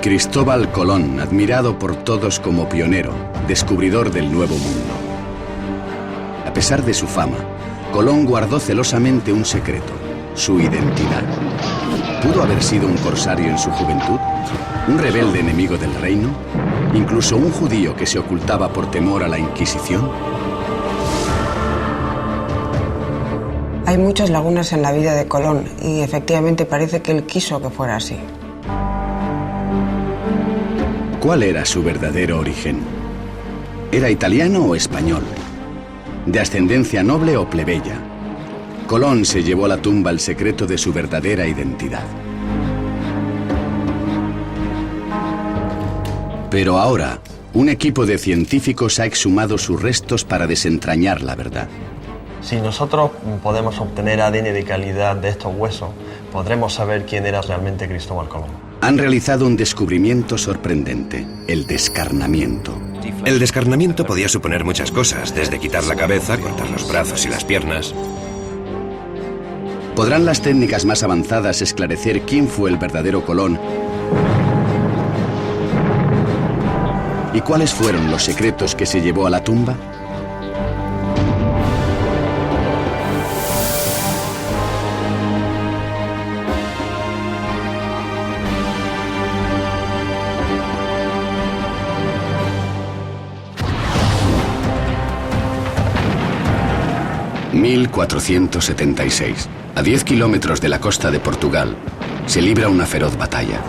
Cristóbal Colón, admirado por todos como pionero, descubridor del Nuevo Mundo. A pesar de su fama, Colón guardó celosamente un secreto, su identidad. ¿Pudo haber sido un corsario en su juventud? ¿Un rebelde enemigo del reino? ¿Incluso un judío que se ocultaba por temor a la Inquisición? Hay muchas lagunas en la vida de Colón y efectivamente parece que él quiso que fuera así. ¿Cuál era su verdadero origen? ¿Era italiano o español? ¿De ascendencia noble o plebeya? Colón se llevó a la tumba el secreto de su verdadera identidad. Pero ahora, un equipo de científicos ha exhumado sus restos para desentrañar la verdad. Si nosotros podemos obtener ADN de calidad de estos huesos, podremos saber quién era realmente Cristóbal Colón. Han realizado un descubrimiento sorprendente, el descarnamiento. El descarnamiento podía suponer muchas cosas, desde quitar la cabeza, cortar los brazos y las piernas. ¿Podrán las técnicas más avanzadas esclarecer quién fue el verdadero Colón? ¿Y cuáles fueron los secretos que se llevó a la tumba? ...1476... a 10 kilómetros de la costa de Portugal... se libra una feroz batalla.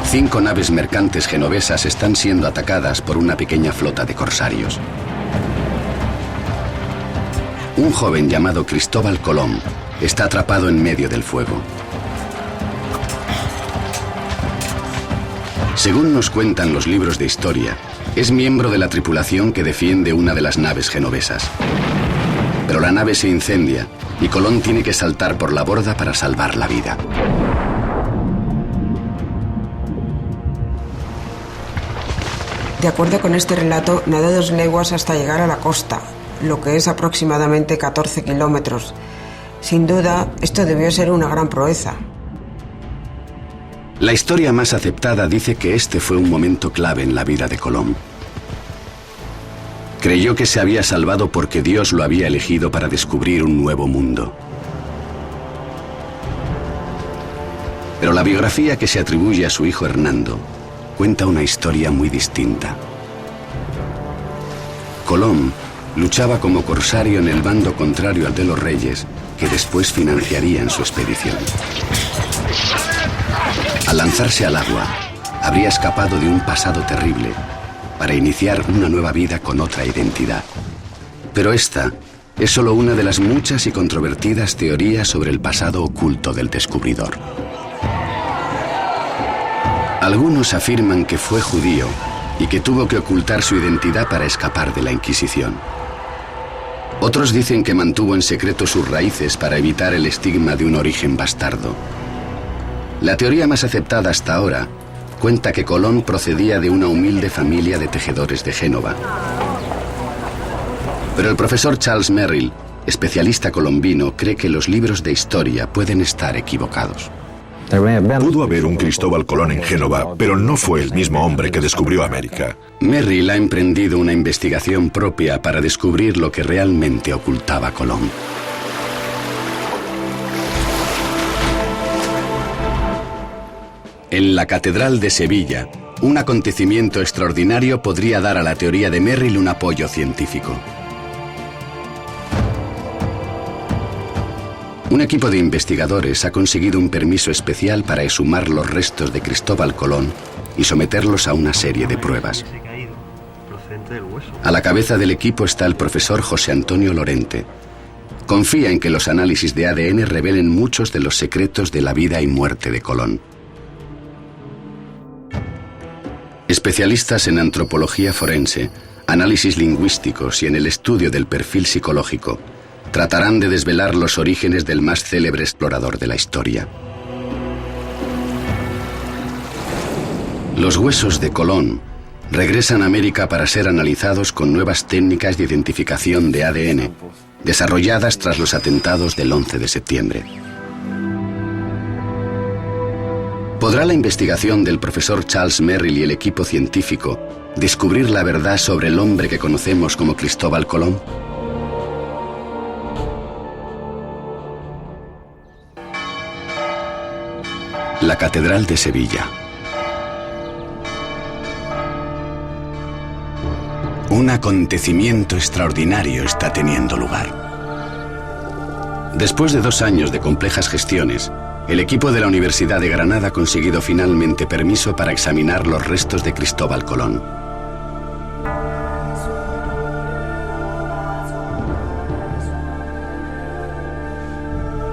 5 naves mercantes genovesas están siendo atacadas por una pequeña flota de corsarios. Un joven llamado Cristóbal Colón está atrapado en medio del fuego. Según nos cuentan los libros de historia, es miembro de la tripulación que defiende una de las naves genovesas. Pero la nave se incendia y Colón tiene que saltar por la borda para salvar la vida. De acuerdo con este relato, nadó 2 leguas hasta llegar a la costa, lo que es aproximadamente 14 kilómetros. Sin duda, esto debió ser una gran proeza. La historia más aceptada dice que este fue un momento clave en la vida de Colón. Creyó que se había salvado porque Dios lo había elegido para descubrir un nuevo mundo. Pero la biografía que se atribuye a su hijo Hernando cuenta una historia muy distinta. Colón luchaba como corsario en el bando contrario al de los reyes, que después financiarían su expedición. Al lanzarse al agua, habría escapado de un pasado terrible para iniciar una nueva vida con otra identidad. Pero esta es solo una de las muchas y controvertidas teorías sobre el pasado oculto del descubridor. Algunos afirman que fue judío y que tuvo que ocultar su identidad para escapar de la Inquisición. Otros dicen que mantuvo en secreto sus raíces para evitar el estigma de un origen bastardo. La teoría más aceptada hasta ahora cuenta que Colón procedía de una humilde familia de tejedores de Génova. Pero el profesor Charles Merrill, especialista colombino, cree que los libros de historia pueden estar equivocados. Pudo haber un Cristóbal Colón en Génova, pero no fue el mismo hombre que descubrió América. Merrill ha emprendido una investigación propia para descubrir lo que realmente ocultaba Colón. En la Catedral de Sevilla, un acontecimiento extraordinario podría dar a la teoría de Merrill un apoyo científico. Un equipo de investigadores ha conseguido un permiso especial para exhumar los restos de Cristóbal Colón y someterlos a una serie de pruebas. A la cabeza del equipo está el profesor José Antonio Lorente. Confía en que los análisis de ADN revelen muchos de los secretos de la vida y muerte de Colón. Especialistas en antropología forense, análisis lingüísticos y en el estudio del perfil psicológico, tratarán de desvelar los orígenes del más célebre explorador de la historia. Los huesos de Colón regresan a América para ser analizados con nuevas técnicas de identificación de ADN, desarrolladas tras los atentados del 11 de septiembre. ¿Podrá la investigación del profesor Charles Merrill y el equipo científico descubrir la verdad sobre el hombre que conocemos como Cristóbal Colón? La Catedral de Sevilla. Un acontecimiento extraordinario está teniendo lugar. Después de 2 años de complejas gestiones, el equipo de la Universidad de Granada ha conseguido finalmente permiso para examinar los restos de Cristóbal Colón.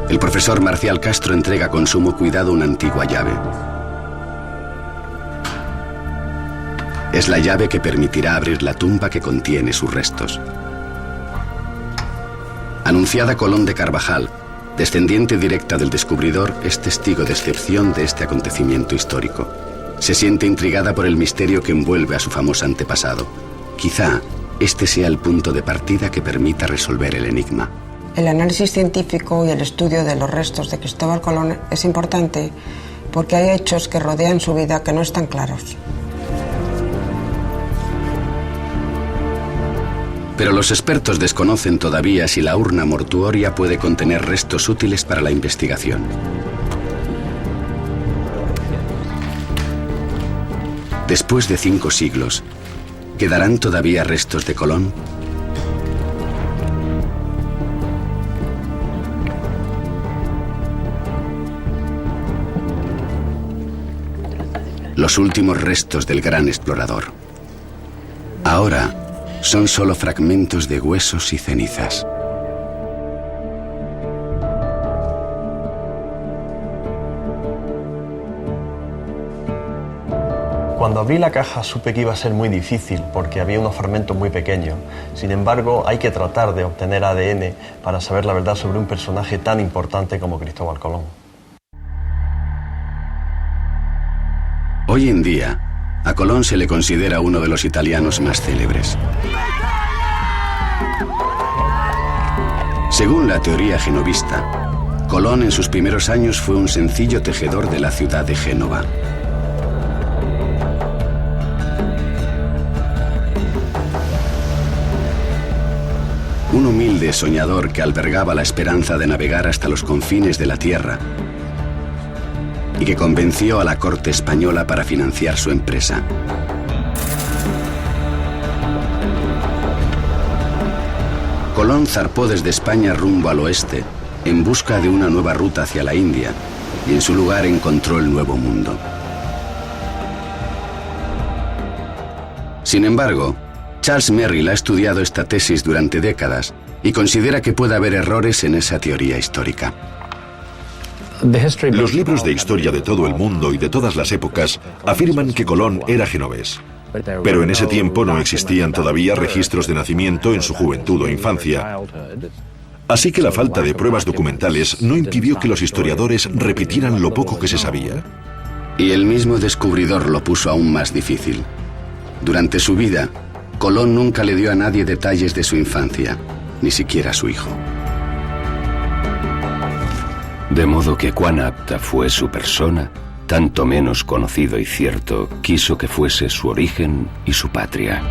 El profesor Marcial Castro entrega con sumo cuidado una antigua llave. Es la llave que permitirá abrir la tumba que contiene sus restos. Anunciada Colón de Carvajal, descendiente directa del descubridor, es testigo de excepción de este acontecimiento histórico. Se siente intrigada por el misterio que envuelve a su famoso antepasado. Quizá este sea el punto de partida que permita resolver el enigma. El análisis científico y el estudio de los restos de Cristóbal Colón es importante porque hay hechos que rodean su vida que no están claros. Pero los expertos desconocen todavía si la urna mortuoria puede contener restos útiles para la investigación. Después de 5 siglos, ¿quedarán todavía restos de Colón? Los últimos restos del gran explorador. Ahora son solo fragmentos de huesos y cenizas. Cuando abrí la caja supe que iba a ser muy difícil porque había unos fragmentos muy pequeños. Sin embargo, hay que tratar de obtener ADN para saber la verdad sobre un personaje tan importante como Cristóbal Colón. Hoy en día, a Colón se le considera uno de los italianos más célebres. Según la teoría genovista, Colón en sus primeros años fue un sencillo tejedor de la ciudad de Génova. Un humilde soñador que albergaba la esperanza de navegar hasta los confines de la tierra y que convenció a la corte española para financiar su empresa. Colón zarpó desde España rumbo al oeste en busca de una nueva ruta hacia la India y en su lugar encontró el Nuevo Mundo. Sin embargo, Charles Merrill ha estudiado esta tesis durante décadas y considera que puede haber errores en esa teoría histórica. Los libros de historia de todo el mundo y de todas las épocas afirman que Colón era genovés. Pero en ese tiempo no existían todavía registros de nacimiento en su juventud o infancia. Así que la falta de pruebas documentales no impidió que los historiadores repitieran lo poco que se sabía. Y el mismo descubridor lo puso aún más difícil. Durante su vida, Colón nunca le dio a nadie detalles de su infancia, ni siquiera a su hijo. De modo que cuán apta fue su persona, tanto menos conocido y cierto quiso que fuese su origen y su patria.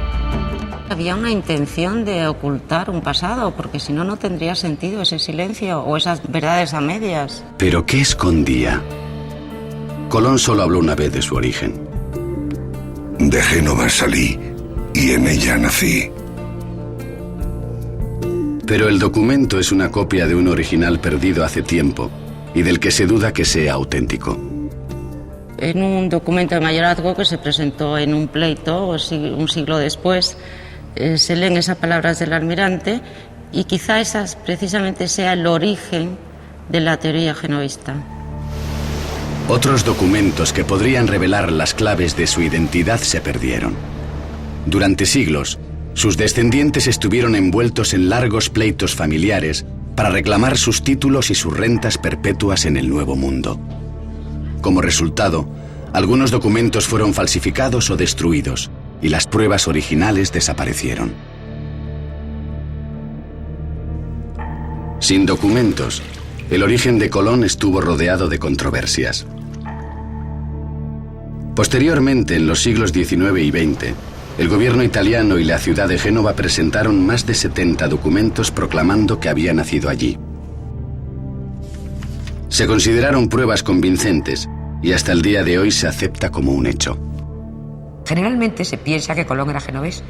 Había una intención de ocultar un pasado, porque si no, no tendría sentido ese silencio o esas verdades a medias. ¿Pero qué escondía? Colón solo habló una vez de su origen. De Génova salí y en ella nací. Pero el documento es una copia de un original perdido hace tiempo y del que se duda que sea auténtico. En un documento de mayorazgo que se presentó en un pleito un siglo después, se leen esas palabras del almirante y quizá esas precisamente sea el origen de la teoría genovista. Otros documentos que podrían revelar las claves de su identidad se perdieron. Durante siglos, sus descendientes estuvieron envueltos en largos pleitos familiares para reclamar sus títulos y sus rentas perpetuas en el Nuevo Mundo. Como resultado, algunos documentos fueron falsificados o destruidos y las pruebas originales desaparecieron. Sin documentos, el origen de Colón estuvo rodeado de controversias. Posteriormente, en los siglos XIX y XX, el gobierno italiano y la ciudad de Génova presentaron más de 70 documentos proclamando que había nacido allí. Se consideraron pruebas convincentes y hasta el día de hoy se acepta como un hecho. Generalmente se piensa que Colón era genovés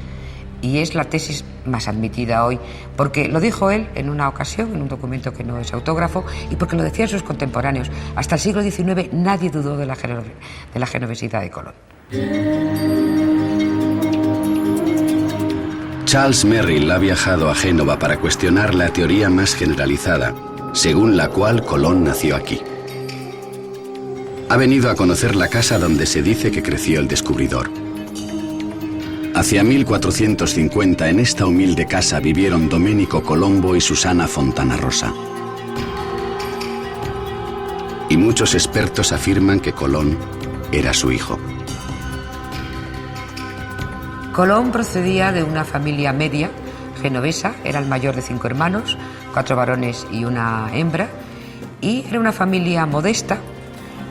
y es la tesis más admitida hoy, porque lo dijo él en una ocasión, en un documento que no es autógrafo, y porque lo decían sus contemporáneos. Hasta el siglo XIX nadie dudó de la genovesidad de Colón. Charles Merrill ha viajado a Génova para cuestionar la teoría más generalizada, según la cual Colón nació aquí. Ha venido a conocer la casa donde se dice que creció el descubridor. Hacia 1450 en esta humilde casa vivieron Domenico Colombo y Susana Fontanarosa. Y muchos expertos afirman que Colón era su hijo. Colón procedía de una familia media genovesa, era el mayor de 5 hermanos, 4 varones y una hembra, y era una familia modesta,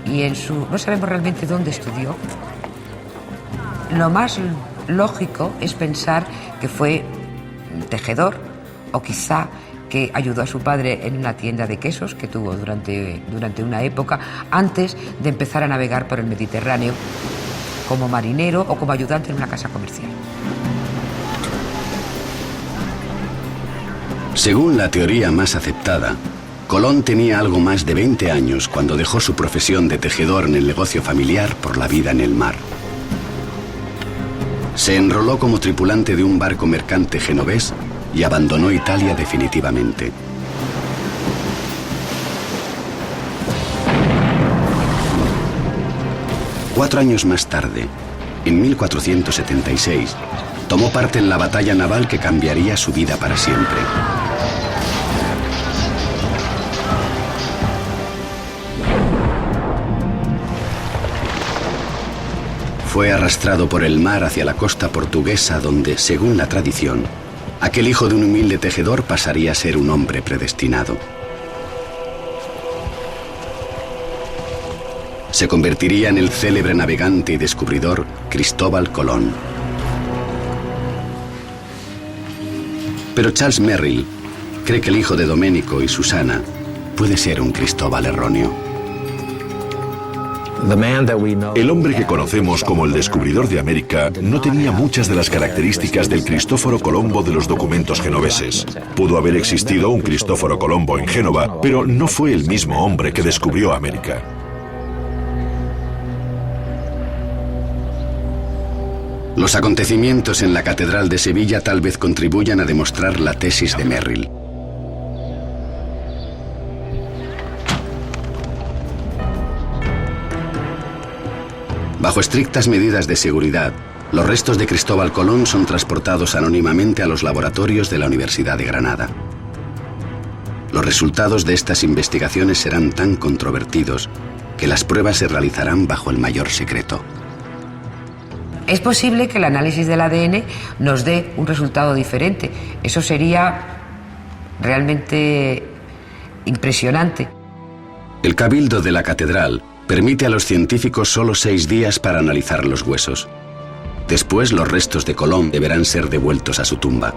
y no sabemos realmente dónde estudió. Lo más lógico es pensar que fue tejedor, o quizá que ayudó a su padre en una tienda de quesos que tuvo durante una época, antes de empezar a navegar por el Mediterráneo como marinero o como ayudante en una casa comercial. Según la teoría más aceptada, Colón tenía algo más de 20 años cuando dejó su profesión de tejedor en el negocio familiar por la vida en el mar. Se enroló como tripulante de un barco mercante genovés y abandonó Italia definitivamente. Cuatro años más tarde, en 1476, tomó parte en la batalla naval que cambiaría su vida para siempre. Fue arrastrado por el mar hacia la costa portuguesa donde, según la tradición, aquel hijo de un humilde tejedor pasaría a ser un hombre predestinado. Se convertiría en el célebre navegante y descubridor Cristóbal Colón. Pero Charles Merrill cree que el hijo de Domenico y Susana puede ser un Cristóbal erróneo. El hombre que conocemos como el descubridor de América no tenía muchas de las características del Cristóforo Colombo de los documentos genoveses. Pudo haber existido un Cristóforo Colombo en Génova, pero no fue el mismo hombre que descubrió América. Los acontecimientos en la Catedral de Sevilla tal vez contribuyan a demostrar la tesis de Merrill. Bajo estrictas medidas de seguridad, los restos de Cristóbal Colón son transportados anónimamente a los laboratorios de la Universidad de Granada. Los resultados de estas investigaciones serán tan controvertidos que las pruebas se realizarán bajo el mayor secreto. Es posible que el análisis del ADN nos dé un resultado diferente. Eso sería realmente impresionante. El Cabildo de la Catedral permite a los científicos solo 6 días para analizar los huesos. Después, los restos de Colón deberán ser devueltos a su tumba.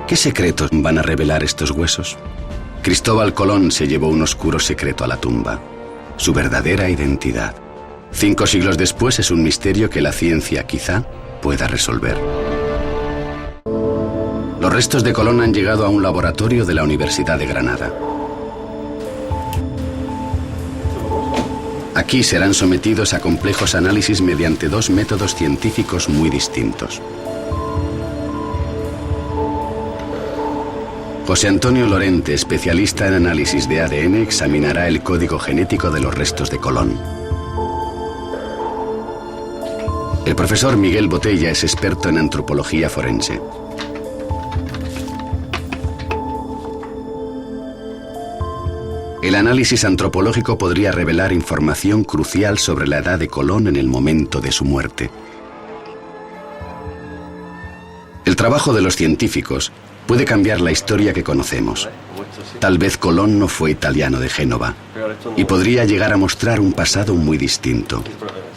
¿Qué secretos van a revelar estos huesos? Cristóbal Colón se llevó un oscuro secreto a la tumba: su verdadera identidad. 5 siglos después es un misterio que la ciencia quizá pueda resolver. Los restos de Colón han llegado a un laboratorio de la Universidad de Granada. Aquí serán sometidos a complejos análisis mediante 2 métodos científicos muy distintos. José Antonio Lorente, especialista en análisis de ADN, examinará el código genético de los restos de Colón. El profesor Miguel Botella es experto en antropología forense. El análisis antropológico podría revelar información crucial sobre la edad de Colón en el momento de su muerte. El trabajo de los científicos puede cambiar la historia que conocemos. tal vez Colón no fue italiano de Génova y podría llegar a mostrar un pasado muy distinto,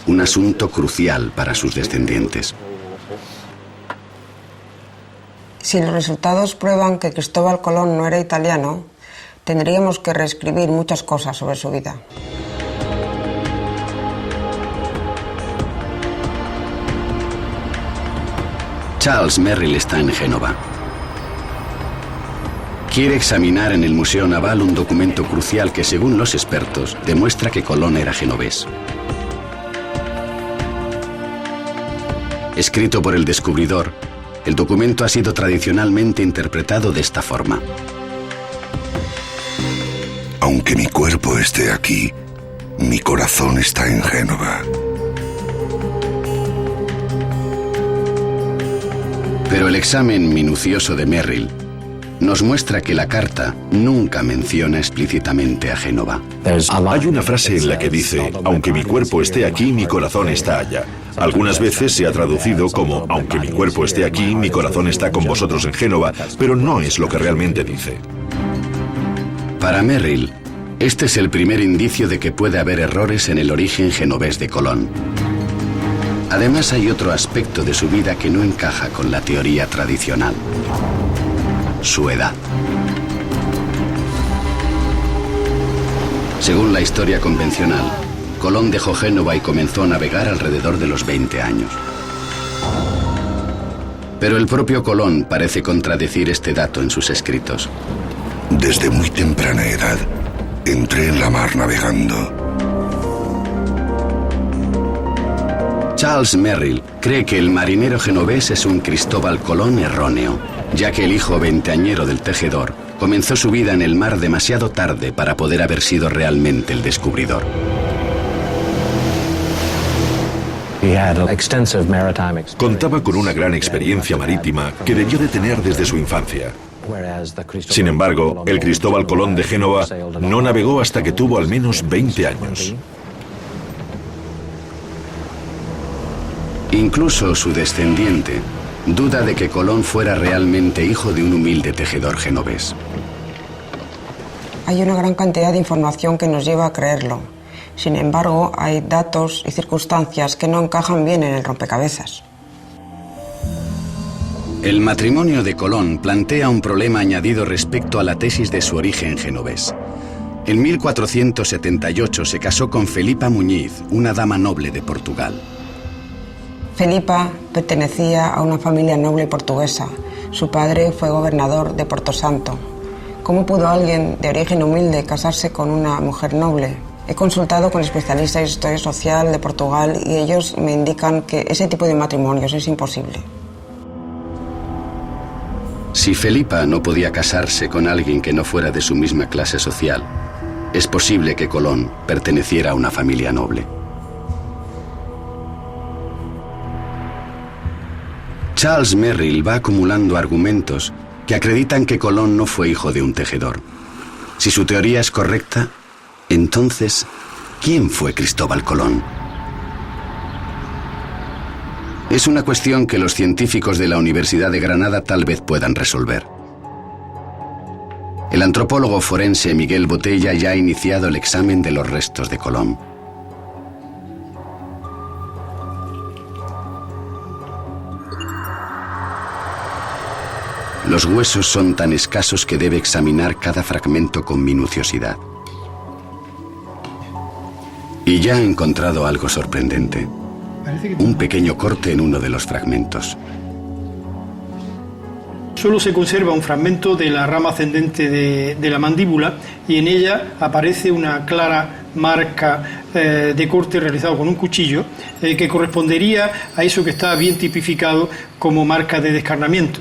un asunto crucial para sus descendientes. Si los resultados prueban que Cristóbal Colón no era italiano, tendríamos que reescribir muchas cosas sobre su vida. Charles Merrill está en Génova. Quiere examinar en el Museo Naval un documento crucial que, según los expertos, demuestra que Colón era genovés. Escrito por el descubridor, el documento ha sido tradicionalmente interpretado de esta forma. Aunque mi cuerpo esté aquí, mi corazón está en Génova. Pero el examen minucioso de Merrill nos muestra que la carta nunca menciona explícitamente a Génova. Hay una frase en la que dice, aunque mi cuerpo esté aquí, mi corazón está allá. Algunas veces se ha traducido como, aunque mi cuerpo esté aquí, mi corazón está con vosotros en Génova, pero no es lo que realmente dice. Para Merrill, este es el primer indicio de que puede haber errores en el origen genovés de Colón. Además, hay otro aspecto de su vida que no encaja con la teoría tradicional: su edad. Según la historia convencional, Colón dejó Génova y comenzó a navegar alrededor de los 20 años. Pero el propio Colón parece contradecir este dato en sus escritos. Desde muy temprana edad, entré en la mar navegando. Charles Merrill cree que el marinero genovés es un Cristóbal Colón erróneo, ya que el hijo veinteañero del tejedor comenzó su vida en el mar demasiado tarde para poder haber sido realmente el descubridor. Contaba con una gran experiencia marítima que debió de tener desde su infancia. Sin embargo, el Cristóbal Colón de Génova no navegó hasta que tuvo al menos 20 años. Incluso su descendiente duda de que Colón fuera realmente hijo de un humilde tejedor genovés. Hay una gran cantidad de información que nos lleva a creerlo. Sin embargo, hay datos y circunstancias que no encajan bien en el rompecabezas. El matrimonio de Colón plantea un problema añadido respecto a la tesis de su origen genovés. En 1478 se casó con Felipa Muñiz, una dama noble de Portugal. Felipa pertenecía a una familia noble portuguesa. Su padre fue gobernador de Porto Santo. ¿Cómo pudo alguien de origen humilde casarse con una mujer noble? He consultado con especialistas de historia social de Portugal y ellos me indican que ese tipo de matrimonios es imposible. Si Felipa no podía casarse con alguien que no fuera de su misma clase social, es posible que Colón perteneciera a una familia noble. Charles Merrill va acumulando argumentos que acreditan que Colón no fue hijo de un tejedor. Si su teoría es correcta, entonces, ¿quién fue Cristóbal Colón? Es una cuestión que los científicos de la Universidad de Granada tal vez puedan resolver. El antropólogo forense Miguel Botella ya ha iniciado el examen de los restos de Colón. Los huesos son tan escasos que debe examinar cada fragmento con minuciosidad. Y ya ha encontrado algo sorprendente. Un pequeño corte en uno de los fragmentos. Solo se conserva un fragmento de la rama ascendente de la mandíbula y en ella aparece una clara marca de corte realizado con un cuchillo que correspondería a eso que está bien tipificado como marca de descarnamiento.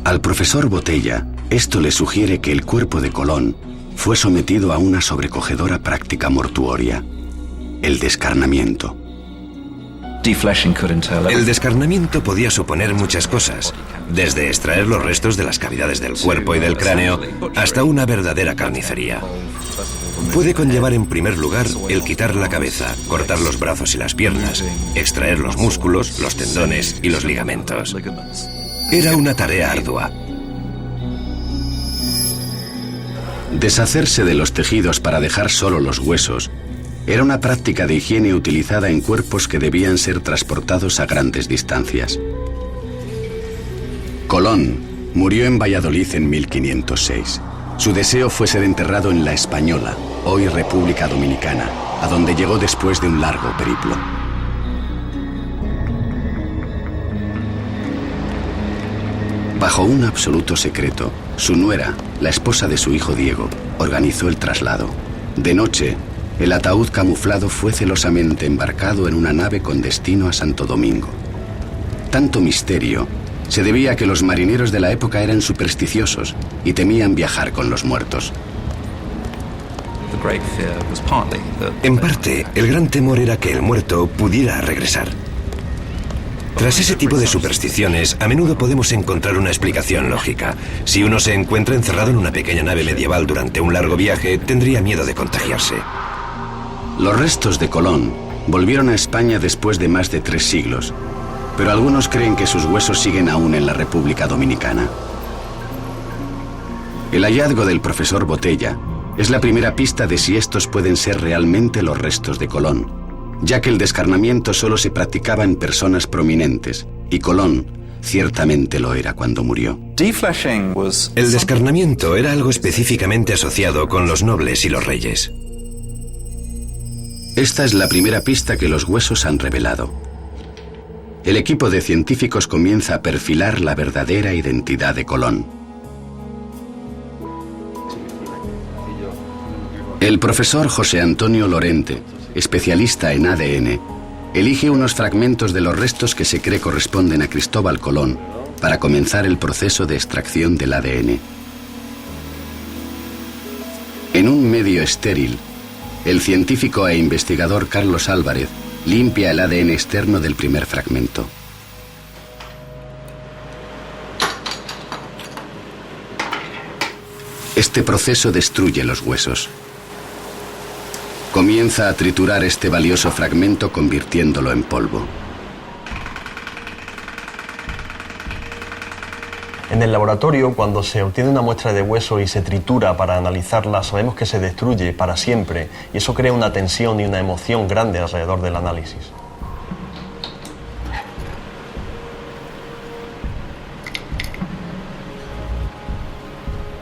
Al profesor Botella, esto le sugiere que el cuerpo de Colón fue sometido a una sobrecogedora práctica mortuoria, el descarnamiento. El descarnamiento podía suponer muchas cosas, desde extraer los restos de las cavidades del cuerpo y del cráneo hasta una verdadera carnicería. Puede conllevar en primer lugar el quitar la cabeza, cortar los brazos y las piernas, extraer los músculos, los tendones y los ligamentos. Era una tarea ardua. Deshacerse de los tejidos para dejar solo los huesos era una práctica de higiene utilizada en cuerpos que debían ser transportados a grandes distancias. Colón murió en Valladolid en 1506. Su deseo fue ser enterrado en La Española, hoy República Dominicana, a donde llegó después de un largo periplo. Bajo un absoluto secreto, su nuera, la esposa de su hijo Diego, organizó el traslado. De noche, el ataúd camuflado fue celosamente embarcado en una nave con destino a Santo Domingo. Tanto misterio se debía a que los marineros de la época eran supersticiosos y temían viajar con los muertos. En parte, el gran temor era que el muerto pudiera regresar. Tras ese tipo de supersticiones, a menudo podemos encontrar una explicación lógica. Si uno se encuentra encerrado en una pequeña nave medieval durante un largo viaje, tendría miedo de contagiarse. Los restos de Colón volvieron a España después de más de 3 siglos, pero algunos creen que sus huesos siguen aún en la República Dominicana. El hallazgo del profesor Botella es la primera pista de si estos pueden ser realmente los restos de Colón, ya que el descarnamiento solo se practicaba en personas prominentes, y Colón ciertamente lo era cuando murió. El descarnamiento era algo específicamente asociado con los nobles y los reyes. Esta es la primera pista que los huesos han revelado. El equipo de científicos comienza a perfilar la verdadera identidad de Colón. El profesor José Antonio Lorente, especialista en ADN, elige unos fragmentos de los restos que se cree corresponden a Cristóbal Colón para comenzar el proceso de extracción del ADN. En un medio estéril, el científico e investigador Carlos Álvarez limpia el ADN externo del primer fragmento. Este proceso destruye los huesos. Comienza a triturar este valioso fragmento convirtiéndolo en polvo. En el laboratorio, cuando se obtiene una muestra de hueso y se tritura para analizarla, sabemos que se destruye para siempre y eso crea una tensión y una emoción grande alrededor del análisis.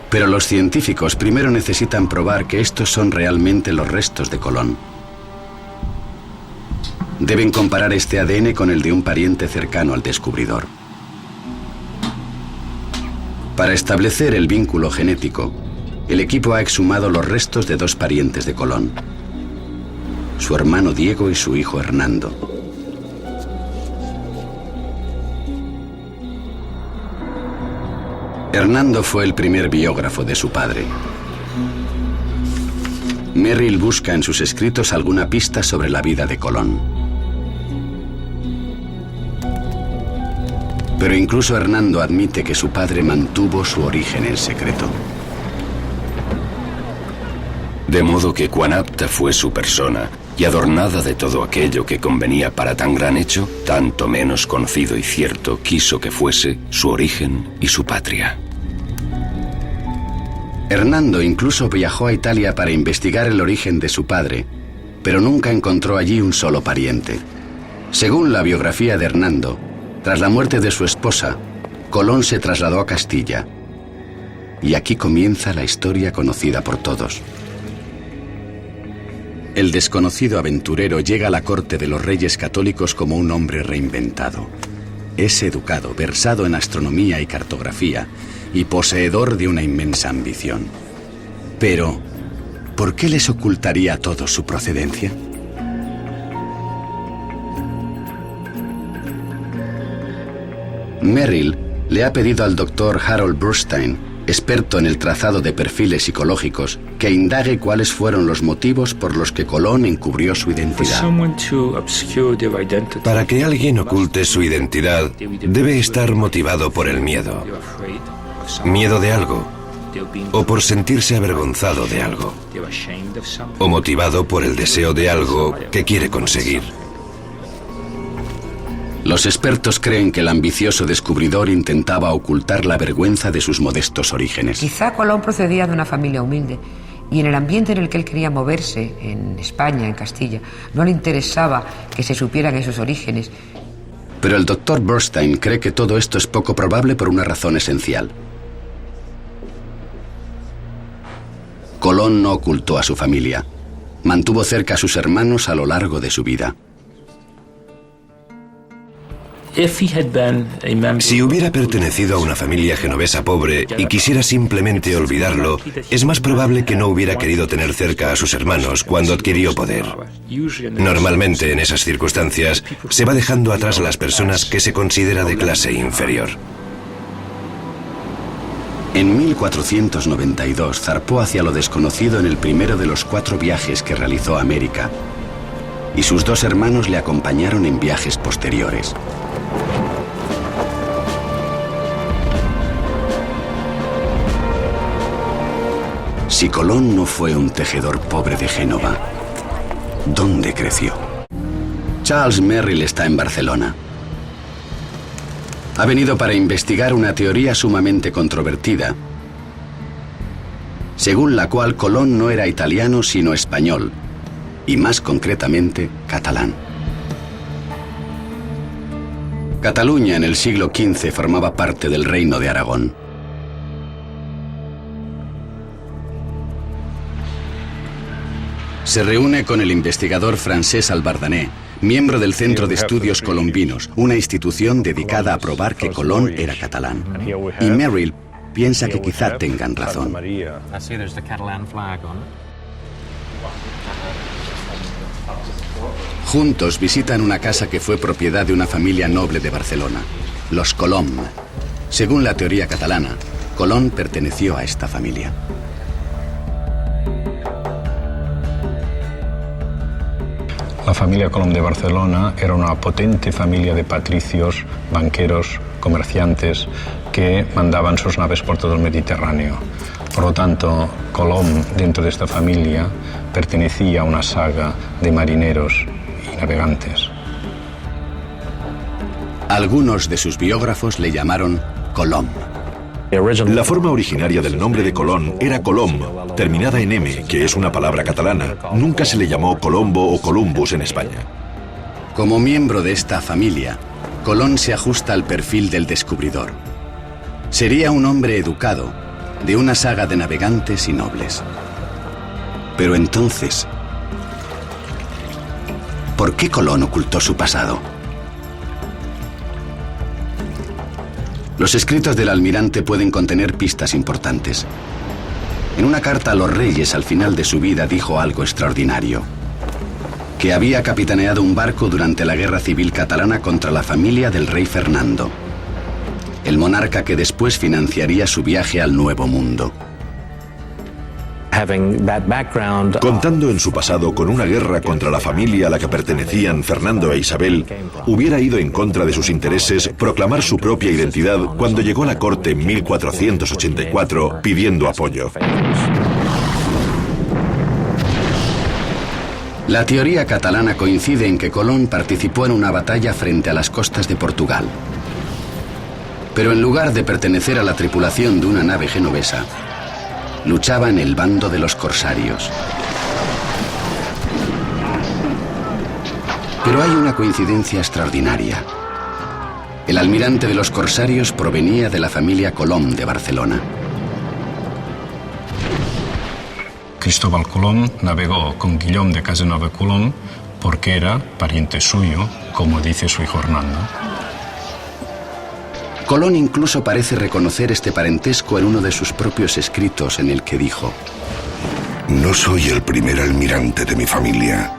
Pero los científicos primero necesitan probar que estos son realmente los restos de Colón. Deben comparar este ADN con el de un pariente cercano al descubridor. Para establecer el vínculo genético, el equipo ha exhumado los restos de 2 parientes de Colón, su hermano Diego y su hijo Hernando. Hernando fue el primer biógrafo de su padre. Merrill busca en sus escritos alguna pista sobre la vida de Colón. Pero incluso Hernando admite que su padre mantuvo su origen en secreto. De modo que cuán apta fue su persona y adornada de todo aquello que convenía para tan gran hecho, tanto menos conocido y cierto quiso que fuese su origen y su patria. Hernando incluso viajó a Italia para investigar el origen de su padre, pero nunca encontró allí un solo pariente. Según la biografía de Hernando, tras la muerte de su esposa, Colón se trasladó a Castilla. Y aquí comienza la historia conocida por todos. El desconocido aventurero llega a la corte de los reyes católicos como un hombre reinventado. Es educado, versado en astronomía y cartografía, y poseedor de una inmensa ambición. Pero, ¿por qué les ocultaría a todos su procedencia? Merrill le ha pedido al doctor Harold Burstein, experto en el trazado de perfiles psicológicos, que indague cuáles fueron los motivos por los que Colón encubrió su identidad. Para que alguien oculte su identidad, debe estar motivado por el miedo. Miedo de algo, o por sentirse avergonzado de algo, o motivado por el deseo de algo que quiere conseguir. Los expertos creen que el ambicioso descubridor intentaba ocultar la vergüenza de sus modestos orígenes. Quizá Colón procedía de una familia humilde y en el ambiente en el que él quería moverse, en España, en Castilla, no le interesaba que se supieran esos orígenes. Pero el doctor Bernstein cree que todo esto es poco probable por una razón esencial. Colón no ocultó a su familia. Mantuvo cerca a sus hermanos a lo largo de su vida. Si hubiera pertenecido a una familia genovesa pobre y quisiera simplemente olvidarlo, es más probable que no hubiera querido tener cerca a sus hermanos cuando adquirió poder. Normalmente, en esas circunstancias, se va dejando atrás a las personas que se considera de clase inferior. En 1492 zarpó hacia lo desconocido en el primero de los 4 viajes que realizó a América, y sus 2 hermanos le acompañaron en viajes posteriores. Si Colón no fue un tejedor pobre de Génova, ¿dónde creció? Charles Merrill está en Barcelona. Ha venido para investigar una teoría sumamente controvertida, según la cual Colón no era italiano sino español, y más concretamente catalán. Cataluña en el siglo XV formaba parte del Reino de Aragón. Se reúne con el investigador Francesc Albardané, miembro del Centro de Estudios Colombinos, una institución dedicada a probar que Colón era catalán. Y Merrill piensa que quizá tengan razón. Juntos visitan una casa que fue propiedad de una familia noble de Barcelona, los Colom. Según la teoría catalana, Colón perteneció a esta familia. La familia Colom de Barcelona era una potente familia de patricios, banqueros, comerciantes que mandaban sus naves por todo el Mediterráneo. Por lo tanto, Colom, dentro de esta familia, pertenecía a una saga de marineros y navegantes. Algunos de sus biógrafos le llamaron Colom. La forma originaria del nombre de Colón era Colom, terminada en M, que es una palabra catalana. Nunca se le llamó Colombo o Columbus en España. Como miembro de esta familia, Colón se ajusta al perfil del descubridor. Sería un hombre educado, de una saga de navegantes y nobles. Pero entonces, ¿por qué Colón ocultó su pasado? Los escritos del almirante pueden contener pistas importantes. En una carta a los reyes al final de su vida dijo algo extraordinario: que había capitaneado un barco durante la Guerra Civil Catalana contra la familia del rey Fernando, el monarca que después financiaría su viaje al Nuevo Mundo. Contando en su pasado con una guerra contra la familia a la que pertenecían Fernando e Isabel, hubiera ido en contra de sus intereses proclamar su propia identidad cuando llegó a la corte en 1484 pidiendo apoyo. La teoría catalana coincide en que Colón participó en una batalla frente a las costas de Portugal. Pero en lugar de pertenecer a la tripulación de una nave genovesa, luchaba en el bando de los corsarios. Pero hay una coincidencia extraordinaria. El almirante de los corsarios provenía de la familia Colom de Barcelona. Cristóbal Colón navegó con Guillaume de Casanova Colón porque era pariente suyo, como dice su hijo Hernando. Colón incluso parece reconocer este parentesco en uno de sus propios escritos, en el que dijo: no soy el primer almirante de mi familia.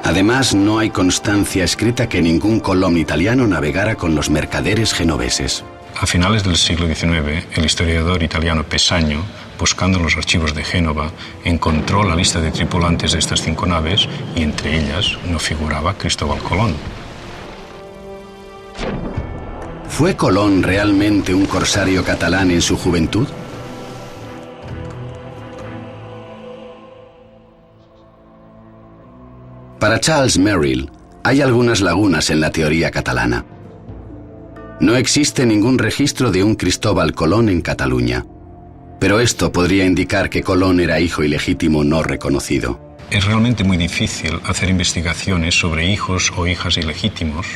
Además, no hay constancia escrita que ningún Colón italiano navegara con los mercaderes genoveses. A finales del siglo XIX, el historiador italiano Pesagno, buscando en los archivos de Génova, encontró la lista de tripulantes de estas 5 naves y entre ellas no figuraba Cristóbal Colón. ¿Fue Colón realmente un corsario catalán en su juventud? Para Charles Merrill, Hay algunas lagunas en la teoría catalana. No existe ningún registro de un Cristóbal Colón en Cataluña, pero esto podría indicar que Colón era hijo ilegítimo no reconocido. Es realmente muy difícil hacer investigaciones sobre hijos o hijas ilegítimos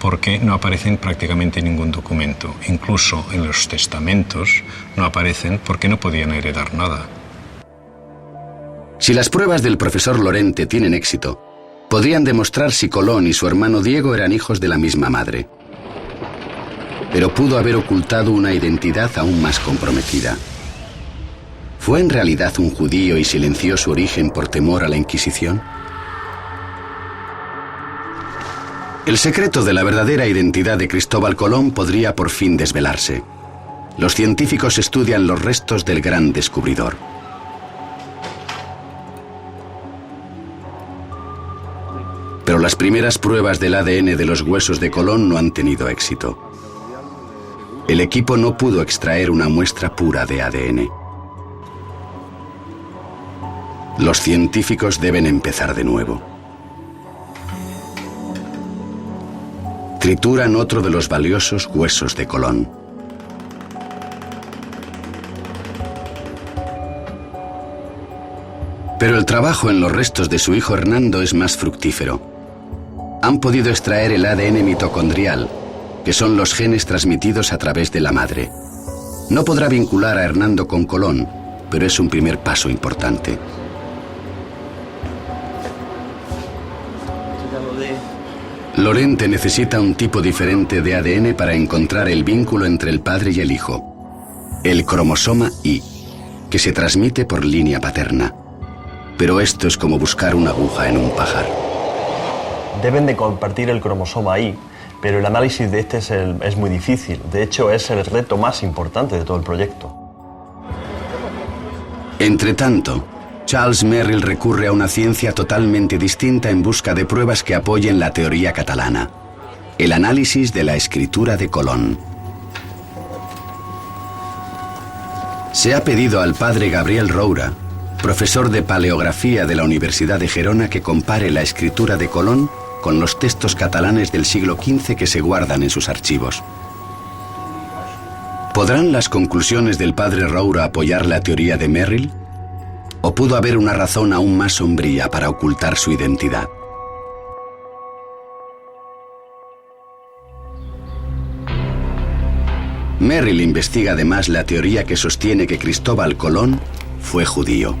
porque no aparecen prácticamente en ningún documento. Incluso en los testamentos no aparecen porque no podían heredar nada. Si las pruebas del profesor Lorente tienen éxito, podrían demostrar si Colón y su hermano Diego eran hijos de la misma madre. Pero pudo haber ocultado una identidad aún más comprometida. ¿Fue en realidad un judío y silenció su origen por temor a la Inquisición? El secreto de la verdadera identidad de Cristóbal Colón podría por fin desvelarse. Los científicos estudian los restos del gran descubridor. Pero las primeras pruebas del ADN de los huesos de Colón no han tenido éxito. El equipo no pudo extraer una muestra pura de ADN. Los científicos deben empezar de nuevo. Trituran otro de los valiosos huesos de Colón. Pero el trabajo en los restos de su hijo Hernando es más fructífero. Han podido extraer el ADN mitocondrial, que son los genes transmitidos a través de la madre. No podrá vincular a Hernando con Colón, pero es un primer paso importante. Lorente necesita un tipo diferente de ADN para encontrar el vínculo entre el padre y el hijo, el cromosoma Y, que se transmite por línea paterna. Pero esto es como buscar una aguja en un pajar. Deben de compartir el cromosoma Y, pero el análisis de este es muy difícil. De hecho, es el reto más importante de todo el proyecto. Entretanto, Charles Merrill recurre a una ciencia totalmente distinta en busca de pruebas que apoyen la teoría catalana: el análisis de la escritura de Colón. Se ha pedido al padre Gabriel Roura, profesor de paleografía de la Universidad de Gerona, que compare la escritura de Colón con los textos catalanes del siglo XV que se guardan en sus archivos. ¿Podrán las conclusiones del padre Roura apoyar la teoría de Merrill? ¿O pudo haber una razón aún más sombría para ocultar su identidad? Merrill investiga además la teoría que sostiene que Cristóbal Colón fue judío.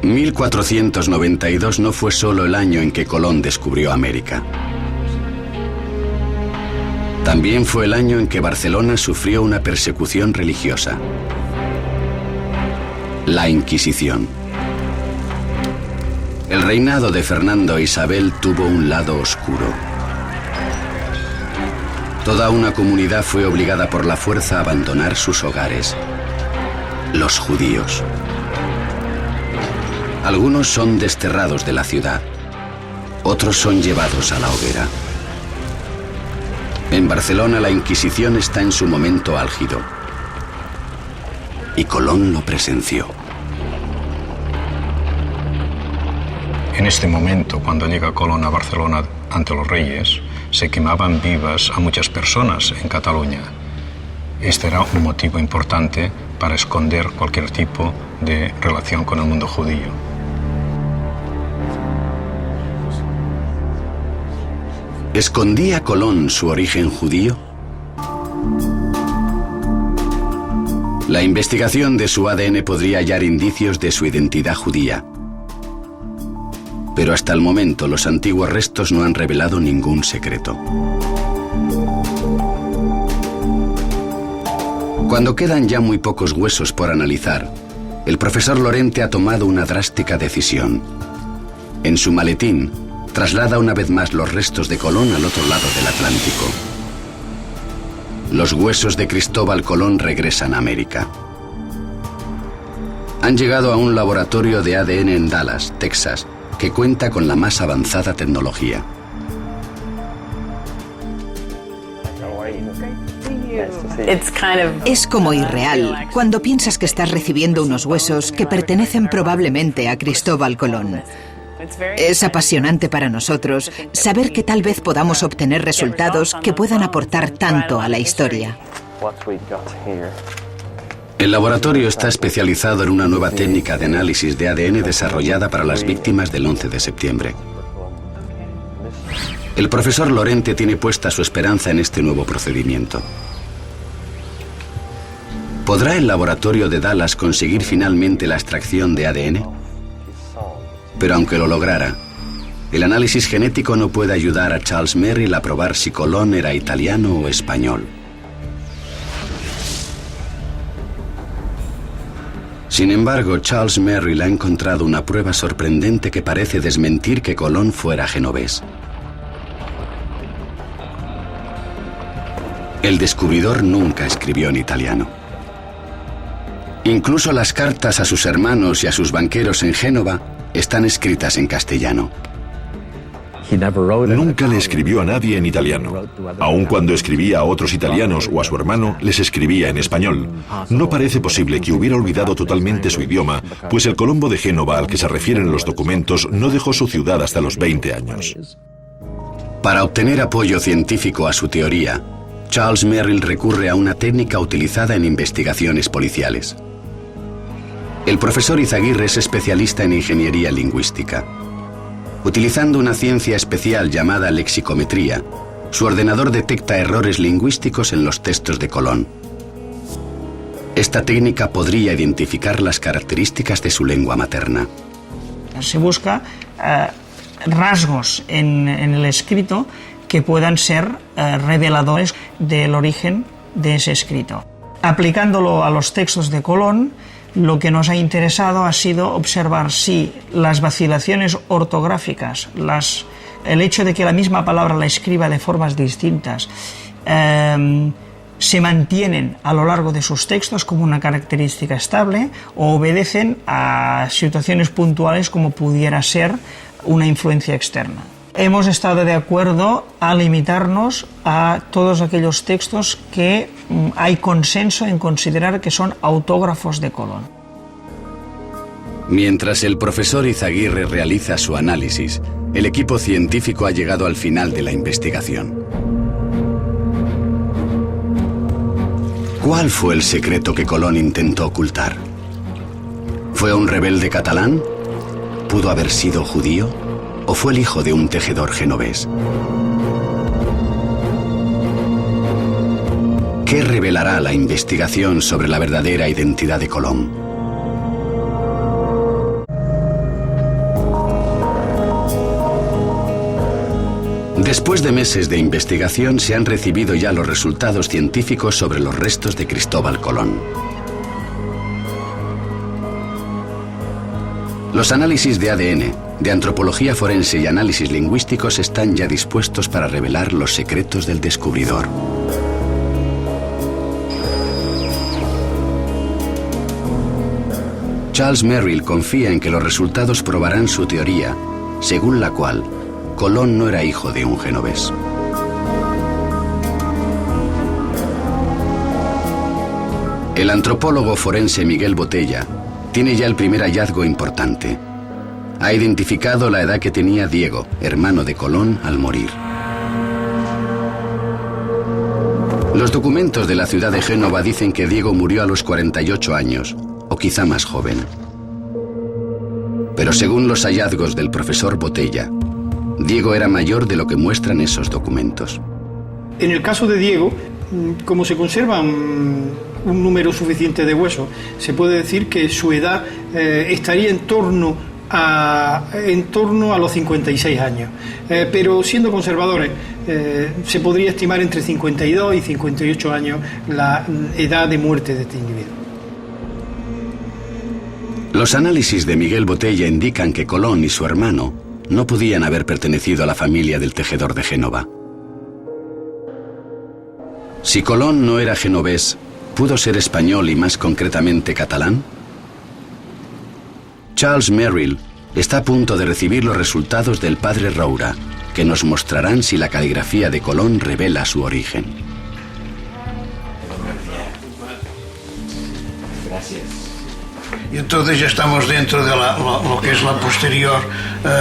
1492 no fue solo el año en que Colón descubrió América. También fue el año en que Barcelona sufrió una persecución religiosa: la Inquisición. El reinado de Fernando e Isabel tuvo un lado oscuro. Toda una comunidad fue obligada por la fuerza a abandonar sus hogares: los judíos. Algunos son desterrados de la ciudad, otros son llevados a la hoguera. En Barcelona la Inquisición está en su momento álgido, y Colón lo presenció. En este momento, cuando llega Colón a Barcelona ante los reyes, se quemaban vivas a muchas personas en Cataluña. Este era un motivo importante para esconder cualquier tipo de relación con el mundo judío. ¿Escondía Colón su origen judío? La investigación de su ADN podría hallar indicios de su identidad judía. Pero hasta el momento los antiguos restos no han revelado ningún secreto. Cuando quedan ya muy pocos huesos por analizar, el profesor Lorente ha tomado una drástica decisión. En su maletín, traslada una vez más los restos de Colón al otro lado del Atlántico. Los huesos de Cristóbal Colón regresan a América. Han llegado a un laboratorio de ADN en Dallas, Texas, que cuenta con la más avanzada tecnología. Es como irreal cuando piensas que estás recibiendo unos huesos que pertenecen probablemente a Cristóbal Colón. Es apasionante para nosotros saber que tal vez podamos obtener resultados que puedan aportar tanto a la historia. El laboratorio está especializado en una nueva técnica de análisis de ADN desarrollada para las víctimas del 11 de septiembre. El profesor Lorente tiene puesta su esperanza en este nuevo procedimiento. ¿Podrá el laboratorio de Dallas conseguir finalmente la extracción de ADN? Pero aunque lo lograra, el análisis genético no puede ayudar a Charles Merrill a probar si Colón era italiano o español. Sin embargo, Charles Merrill ha encontrado una prueba sorprendente que parece desmentir que Colón fuera genovés. El descubridor nunca escribió en italiano. Incluso las cartas a sus hermanos y a sus banqueros en Génova están escritas en castellano. Nunca le escribió a nadie en italiano. Aun cuando escribía a otros italianos o a su hermano, les escribía en español. No parece posible que hubiera olvidado totalmente su idioma, pues el Colombo de Génova al que se refieren los documentos no dejó su ciudad hasta los 20 años. Para obtener apoyo científico a su teoría, Charles Merrill recurre a una técnica utilizada en investigaciones policiales. El profesor Izaguirre es especialista en ingeniería lingüística. Utilizando una ciencia especial llamada lexicometría, su ordenador detecta errores lingüísticos en los textos de Colón. Esta técnica podría identificar las características de su lengua materna. Se busca rasgos en el escrito que puedan ser reveladores del origen de ese escrito. Aplicándolo a los textos de Colón, lo que nos ha interesado ha sido observar si las vacilaciones ortográficas, el hecho de que la misma palabra la escriba de formas distintas, se mantienen a lo largo de sus textos como una característica estable o obedecen a situaciones puntuales como pudiera ser una influencia externa. Hemos estado de acuerdo a limitarnos a todos aquellos textos que hay consenso en considerar que son autógrafos de Colón. Mientras el profesor Izaguirre realiza su análisis, el equipo científico ha llegado al final de la investigación. ¿Cuál fue el secreto que Colón intentó ocultar? ¿Fue un rebelde catalán? ¿Pudo haber sido judío? ¿O fue el hijo de un tejedor genovés? ¿Qué revelará la investigación sobre la verdadera identidad de Colón? Después de meses de investigación se han recibido ya los resultados científicos sobre los restos de Cristóbal Colón. Los análisis de ADN, de antropología forense y análisis lingüísticos están ya dispuestos para revelar los secretos del descubridor. Charles Merrill confía en que los resultados probarán su teoría, según la cual Colón no era hijo de un genovés. El antropólogo forense Miguel Botella tiene ya el primer hallazgo importante. Ha identificado la edad que tenía Diego, hermano de Colón, al morir. Los documentos de la ciudad de Génova dicen que Diego murió a los 48 años, o quizá más joven. Pero según los hallazgos del profesor Botella, Diego era mayor de lo que muestran esos documentos. En el caso de Diego, como se conservan un número suficiente de huesos, se puede decir que su edad estaría en torno a los 56 años. Pero siendo conservadores, se podría estimar entre 52 y 58 años la edad de muerte de este individuo. Los análisis de Miguel Botella indican que Colón y su hermano no podían haber pertenecido a la familia del tejedor de Génova. Si Colón no era genovés, ¿pudo ser español y más concretamente catalán? Charles Merrill está a punto de recibir los resultados del padre Roura, que nos mostrarán si la caligrafía de Colón revela su origen. Gracias. Y entonces ya estamos dentro de lo que es la posterior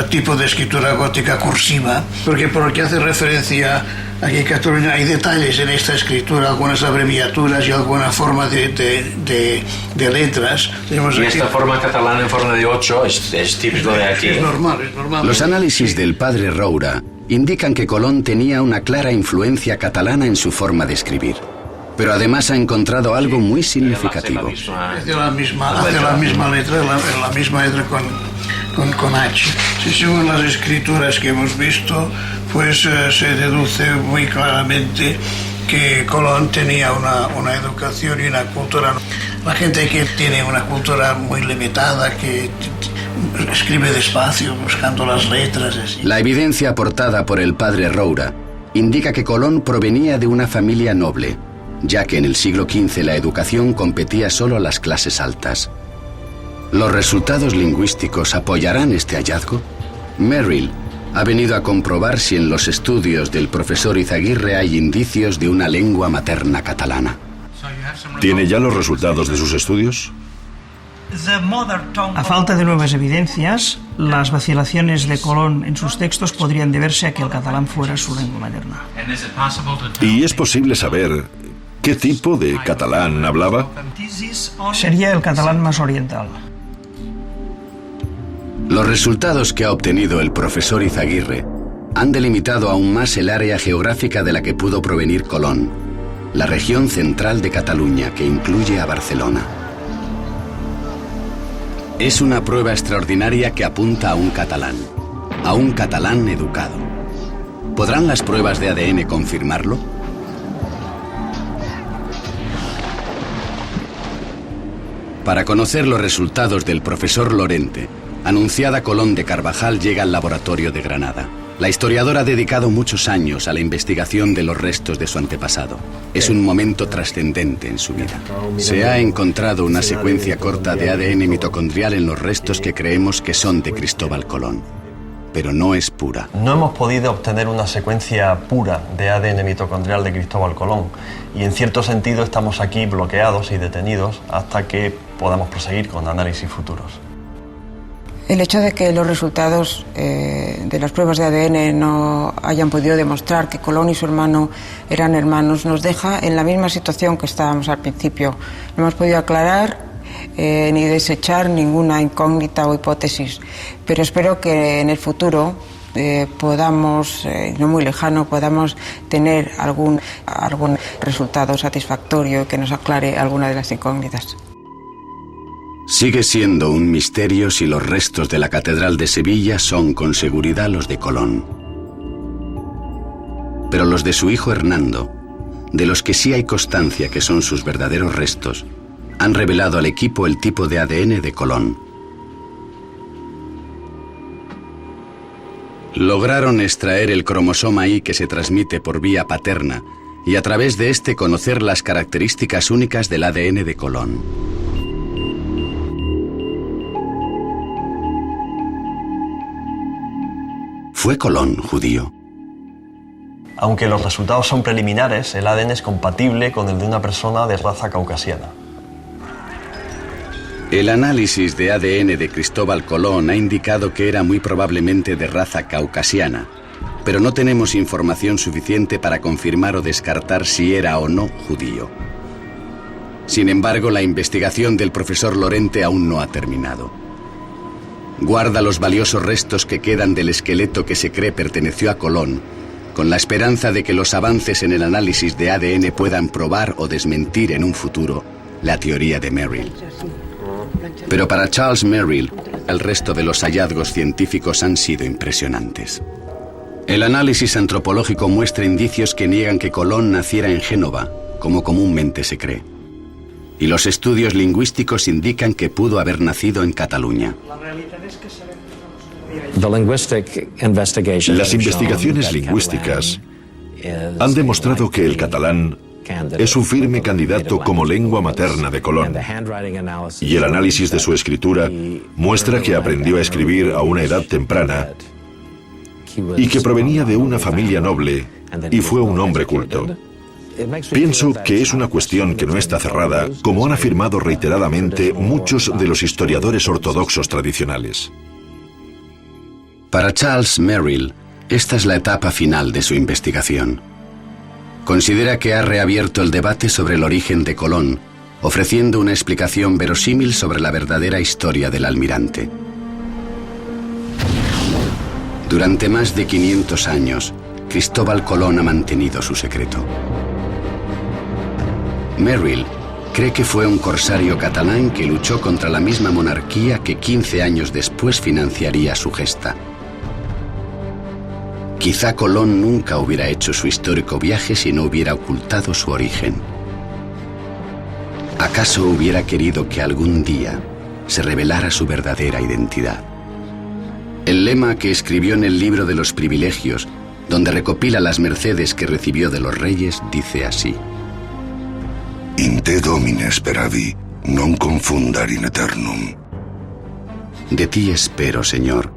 tipo de escritura gótica cursiva, porque por lo que hace referencia aquí en Cataluña hay detalles en esta escritura, algunas abreviaturas y alguna forma de letras. Y esta forma catalana en forma de 8 es típico de aquí. Es normal, es normal. Los análisis del padre Roura indican que Colón tenía una clara influencia catalana en su forma de escribir. Pero además ha encontrado algo muy significativo. Hace la misma letra, la misma letra con H. Si según las escrituras que hemos visto, pues se deduce muy claramente que Colón tenía una educación y una cultura. La gente que tiene una cultura muy limitada, que escribe despacio, buscando las letras. Así. La evidencia aportada por el padre Roura indica que Colón provenía de una familia noble, ya que en el siglo XV la educación competía solo a las clases altas. ¿Los resultados lingüísticos apoyarán este hallazgo? Merrill ha venido a comprobar si en los estudios del profesor Izaguirre hay indicios de una lengua materna catalana. ¿Tiene ya los resultados de sus estudios? A falta de nuevas evidencias, las vacilaciones de Colón en sus textos podrían deberse a que el catalán fuera su lengua materna. ¿Y es posible saber qué tipo de catalán hablaba? Sería el catalán más oriental. Los resultados que ha obtenido el profesor Izaguirre han delimitado aún más el área geográfica de la que pudo provenir Colón, la región central de Cataluña, que incluye a Barcelona. Es una prueba extraordinaria que apunta a un catalán educado. ¿Podrán las pruebas de ADN confirmarlo? Para conocer los resultados del profesor Lorente, Anunciada Colón de Carvajal llega al laboratorio de Granada. La historiadora ha dedicado muchos años a la investigación de los restos de su antepasado. Es un momento trascendente en su vida. Se ha encontrado una secuencia corta de ADN mitocondrial en los restos que creemos que son de Cristóbal Colón. Pero no es pura. No hemos podido obtener una secuencia pura de ADN mitocondrial de Cristóbal Colón y en cierto sentido estamos aquí bloqueados y detenidos hasta que podamos proseguir con análisis futuros. El hecho de que los resultados de las pruebas de ADN no hayan podido demostrar que Colón y su hermano eran hermanos nos deja en la misma situación que estábamos al principio. No hemos podido aclarar ni desechar ninguna incógnita o hipótesis, pero espero que en el futuro podamos, no muy lejano, podamos tener algún resultado satisfactorio que nos aclare alguna de las incógnitas. Sigue siendo un misterio si los restos de la Catedral de Sevilla son con seguridad los de Colón. Pero los de su hijo Hernando, de los que sí hay constancia que son sus verdaderos restos, han revelado al equipo el tipo de ADN de Colón. Lograron extraer el cromosoma Y que se transmite por vía paterna y a través de este conocer las características únicas del ADN de Colón. ¿Fue Colón judío? Aunque los resultados son preliminares, el ADN es compatible con el de una persona de raza caucasiana. El análisis de ADN de Cristóbal Colón ha indicado que era muy probablemente de raza caucasiana, pero no tenemos información suficiente para confirmar o descartar si era o no judío. Sin embargo, la investigación del profesor Lorente aún no ha terminado. Guarda los valiosos restos que quedan del esqueleto que se cree perteneció a Colón, con la esperanza de que los avances en el análisis de ADN puedan probar o desmentir en un futuro la teoría de Merrill. Pero para Charles Merrill, el resto de los hallazgos científicos han sido impresionantes. El análisis antropológico muestra indicios que niegan que Colón naciera en Génova, como comúnmente se cree. Y los estudios lingüísticos indican que pudo haber nacido en Cataluña. Las investigaciones lingüísticas han demostrado que el catalán es un firme candidato como lengua materna de Colón. Y el análisis de su escritura muestra que aprendió a escribir a una edad temprana y que provenía de una familia noble y fue un hombre culto. Pienso que es una cuestión que no está cerrada, como han afirmado reiteradamente muchos de los historiadores ortodoxos tradicionales. Para Charles Merrill, esta es la etapa final de su investigación. Considera que ha reabierto el debate sobre el origen de Colón, ofreciendo una explicación verosímil sobre la verdadera historia del almirante. Durante más de 500 años, Cristóbal Colón ha mantenido su secreto. Merrill cree que fue un corsario catalán que luchó contra la misma monarquía que 15 años después financiaría su gesta. Quizá Colón nunca hubiera hecho su histórico viaje si no hubiera ocultado su origen. ¿Acaso hubiera querido que algún día se revelara su verdadera identidad? El lema que escribió en el libro de los privilegios, donde recopila las mercedes que recibió de los reyes, dice así: In te domine speravi, non confundar in eternum. De ti espero, Señor,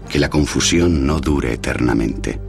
que la confusión no dure eternamente.